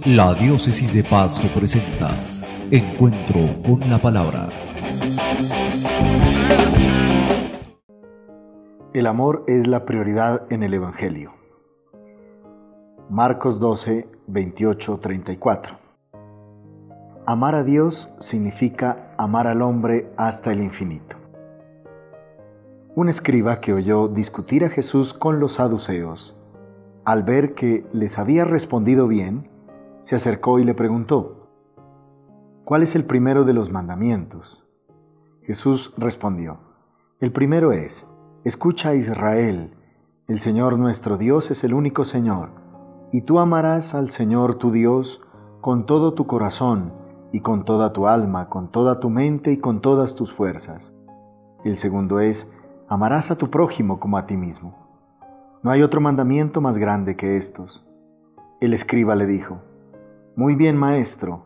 La Diócesis de Pasto presenta Encuentro con la Palabra. El amor es la prioridad en el Evangelio. Marcos 12, 28, 34. Amar a Dios significa amar al hombre hasta el infinito. Un escriba que oyó discutir a Jesús con los saduceos, al ver que les había respondido bien, se acercó y le preguntó: ¿cuál es el primero de los mandamientos? Jesús respondió: el primero es: escucha, Israel, el Señor nuestro Dios es el único Señor, y tú amarás al Señor tu Dios con todo tu corazón, y con toda tu alma, con toda tu mente y con todas tus fuerzas. El segundo es: amarás a tu prójimo como a ti mismo. No hay otro mandamiento más grande que estos. El escriba le dijo: muy bien, maestro,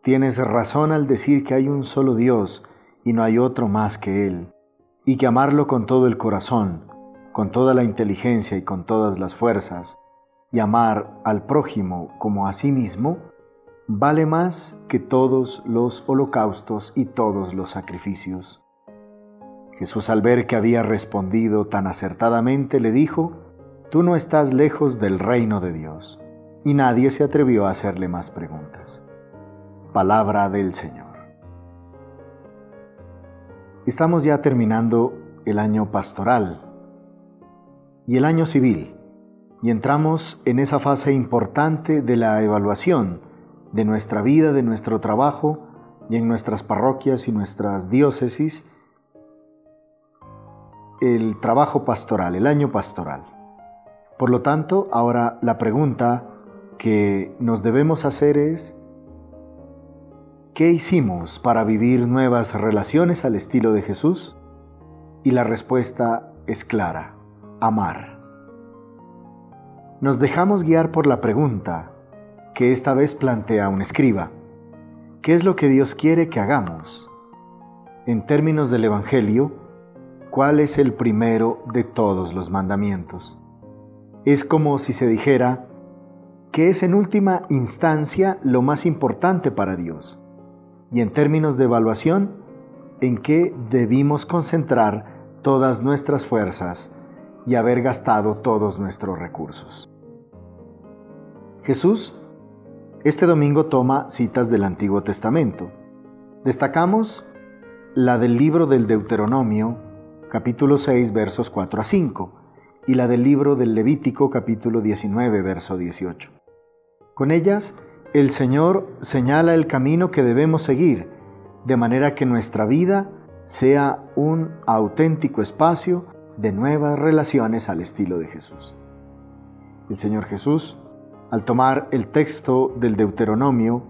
tienes razón al decir que hay un solo Dios y no hay otro más que Él, y que amarlo con todo el corazón, con toda la inteligencia y con todas las fuerzas, y amar al prójimo como a sí mismo, vale más que todos los holocaustos y todos los sacrificios. Jesús, al ver que había respondido tan acertadamente, le dijo: tú no estás lejos del reino de Dios. Y nadie se atrevió a hacerle más preguntas. Palabra del Señor. Estamos ya terminando el año pastoral y el año civil, y entramos en esa fase importante de la evaluación de nuestra vida, de nuestro trabajo, y en nuestras parroquias y nuestras diócesis, el trabajo pastoral, el año pastoral. Por lo tanto, ahora la pregunta que nos debemos hacer es: ¿qué hicimos para vivir nuevas relaciones al estilo de Jesús? Y la respuesta es clara: amar. Nos dejamos guiar por la pregunta que esta vez plantea un escriba: ¿qué es lo que Dios quiere que hagamos? En términos del Evangelio, ¿cuál es el primero de todos los mandamientos? Es como si se dijera que es en última instancia lo más importante para Dios, y en términos de evaluación, en qué debimos concentrar todas nuestras fuerzas y haber gastado todos nuestros recursos. Jesús este domingo toma citas del Antiguo Testamento. Destacamos la del libro del Deuteronomio, capítulo 6, versos 4 a 5, y la del libro del Levítico, capítulo 19, verso 18. Con ellas, el Señor señala el camino que debemos seguir, de manera que nuestra vida sea un auténtico espacio de nuevas relaciones al estilo de Jesús. El Señor Jesús, al tomar el texto del Deuteronomio,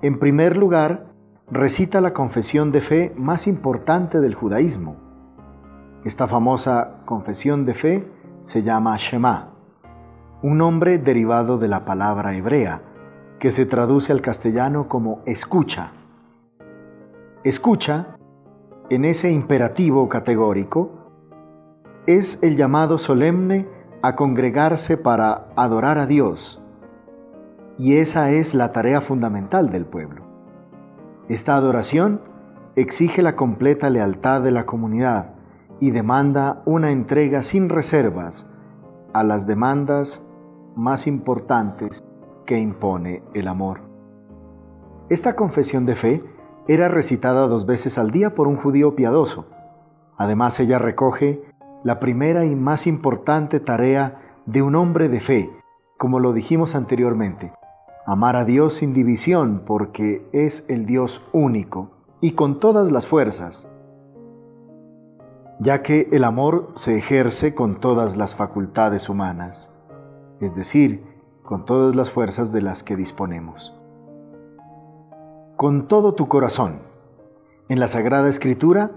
en primer lugar, recita la confesión de fe más importante del judaísmo. Esta famosa confesión de fe se llama Shema, un nombre derivado de la palabra hebrea, que se traduce al castellano como escucha. Escucha, en ese imperativo categórico, es el llamado solemne a congregarse para adorar a Dios, y esa es la tarea fundamental del pueblo. Esta adoración exige la completa lealtad de la comunidad y demanda una entrega sin reservas a las demandas más importantes que impone el amor. Esta confesión de fe era recitada 2 veces al día por un judío piadoso. Además, ella recoge la primera y más importante tarea de un hombre de fe, como lo dijimos anteriormente: amar a Dios sin división, porque es el Dios único y con todas las fuerzas, ya que el amor se ejerce con todas las facultades humanas, es decir, con todas las fuerzas de las que disponemos. Con todo tu corazón. En la Sagrada Escritura,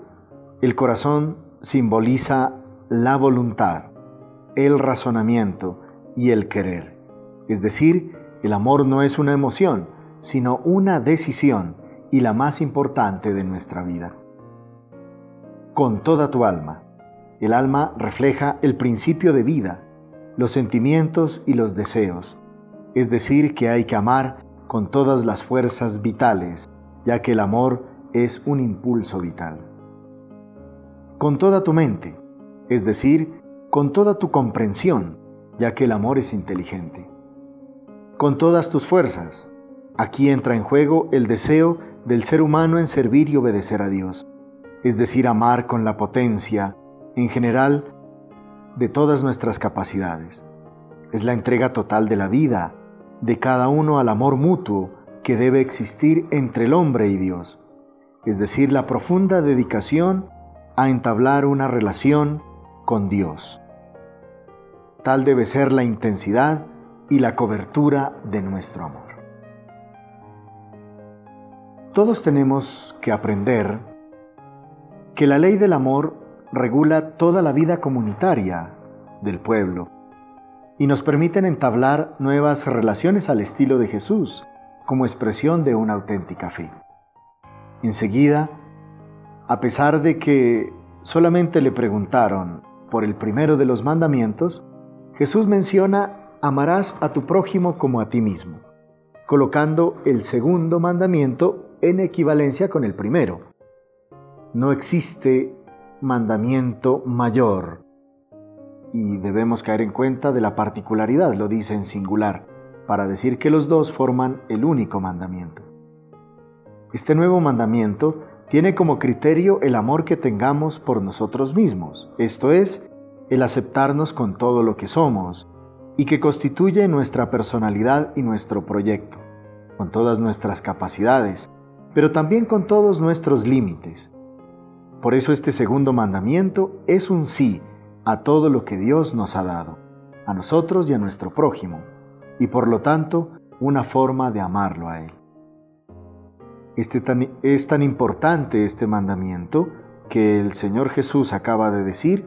el corazón simboliza la voluntad, el razonamiento y el querer. Es decir, el amor no es una emoción, sino una decisión y la más importante de nuestra vida. Con toda tu alma. El alma refleja el principio de vida, los sentimientos y los deseos, es decir, que hay que amar con todas las fuerzas vitales, ya que el amor es un impulso vital. Con toda tu mente, es decir, con toda tu comprensión, ya que el amor es inteligente. Con todas tus fuerzas, aquí entra en juego el deseo del ser humano en servir y obedecer a Dios, es decir, amar con la potencia, en general, de todas nuestras capacidades. Es la entrega total de la vida, de cada uno al amor mutuo que debe existir entre el hombre y Dios, es decir, la profunda dedicación a entablar una relación con Dios. Tal debe ser la intensidad y la cobertura de nuestro amor. Todos tenemos que aprender que la ley del amor regula toda la vida comunitaria del pueblo y nos permiten entablar nuevas relaciones al estilo de Jesús como expresión de una auténtica fe. Enseguida, a pesar de que solamente le preguntaron por el primero de los mandamientos, Jesús menciona: amarás a tu prójimo como a ti mismo, colocando el segundo mandamiento en equivalencia con el primero. No existe mandamiento mayor, y debemos caer en cuenta de la particularidad, lo dice en singular, para decir que los dos forman el único mandamiento. Este nuevo mandamiento tiene como criterio el amor que tengamos por nosotros mismos, esto es, el aceptarnos con todo lo que somos, y que constituye nuestra personalidad y nuestro proyecto, con todas nuestras capacidades, pero también con todos nuestros límites. Por eso este segundo mandamiento es un sí a todo lo que Dios nos ha dado, a nosotros y a nuestro prójimo, y por lo tanto una forma de amarlo a Él. Es tan importante este mandamiento que el Señor Jesús acaba de decir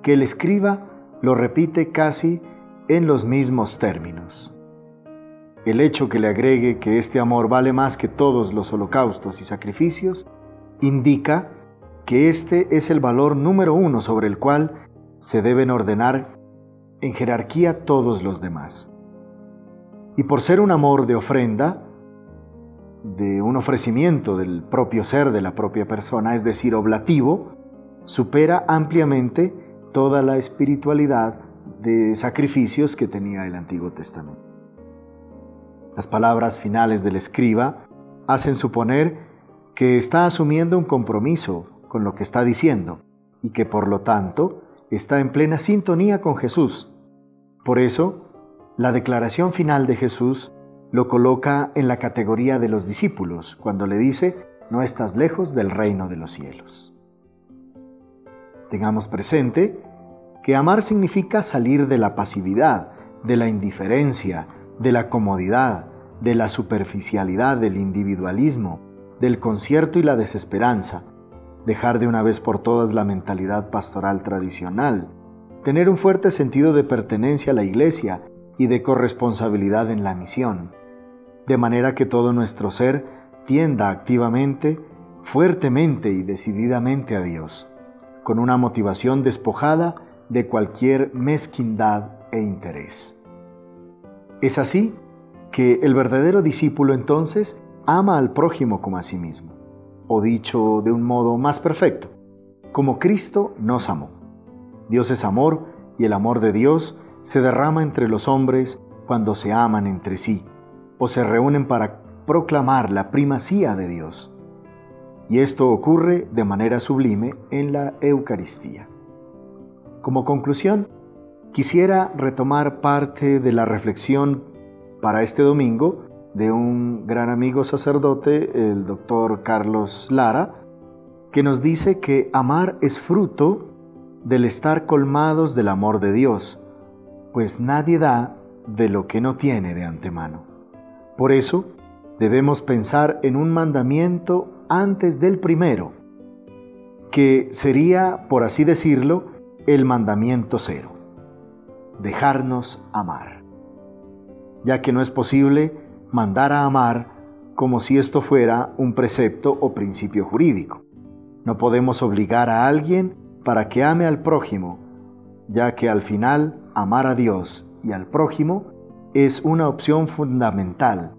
que el escriba lo repite casi en los mismos términos. El hecho que le agregue que este amor vale más que todos los holocaustos y sacrificios indica que este es el valor número uno sobre el cual se deben ordenar en jerarquía todos los demás. Y por ser un amor de ofrenda, de un ofrecimiento del propio ser, de la propia persona, es decir, oblativo, supera ampliamente toda la espiritualidad de sacrificios que tenía el Antiguo Testamento. Las palabras finales del escriba hacen suponer que está asumiendo un compromiso con lo que está diciendo y que por lo tanto está en plena sintonía con Jesús. Por eso, la declaración final de Jesús lo coloca en la categoría de los discípulos, cuando le dice: no estás lejos del reino de los cielos. Tengamos presente que amar significa salir de la pasividad, de la indiferencia, de la comodidad, de la superficialidad, del individualismo, del concierto y la desesperanza, dejar de una vez por todas la mentalidad pastoral tradicional, tener un fuerte sentido de pertenencia a la Iglesia y de corresponsabilidad en la misión, de manera que todo nuestro ser tienda activamente, fuertemente y decididamente a Dios, con una motivación despojada de cualquier mezquindad e interés. Es así que el verdadero discípulo entonces ama al prójimo como a sí mismo, o dicho de un modo más perfecto, como Cristo nos amó. Dios es amor y el amor de Dios se derrama entre los hombres cuando se aman entre sí o se reúnen para proclamar la primacía de Dios. Y esto ocurre de manera sublime en la Eucaristía. Como conclusión, quisiera retomar parte de la reflexión para este domingo de un gran amigo sacerdote, el doctor Carlos Lara, que nos dice que amar es fruto del estar colmados del amor de Dios, pues nadie da de lo que no tiene de antemano. Por eso, debemos pensar en un mandamiento antes del primero, que sería, por así decirlo, el mandamiento cero: dejarnos amar, ya que no es posible mandar a amar como si esto fuera un precepto o principio jurídico. No podemos obligar a alguien para que ame al prójimo, ya que al final amar a Dios y al prójimo es una opción fundamental,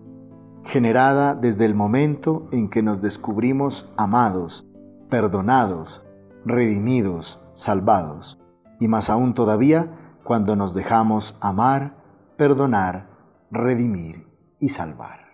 generada desde el momento en que nos descubrimos amados, perdonados, redimidos, salvados, y más aún todavía cuando nos dejamos amar, perdonar, redimir y salvar.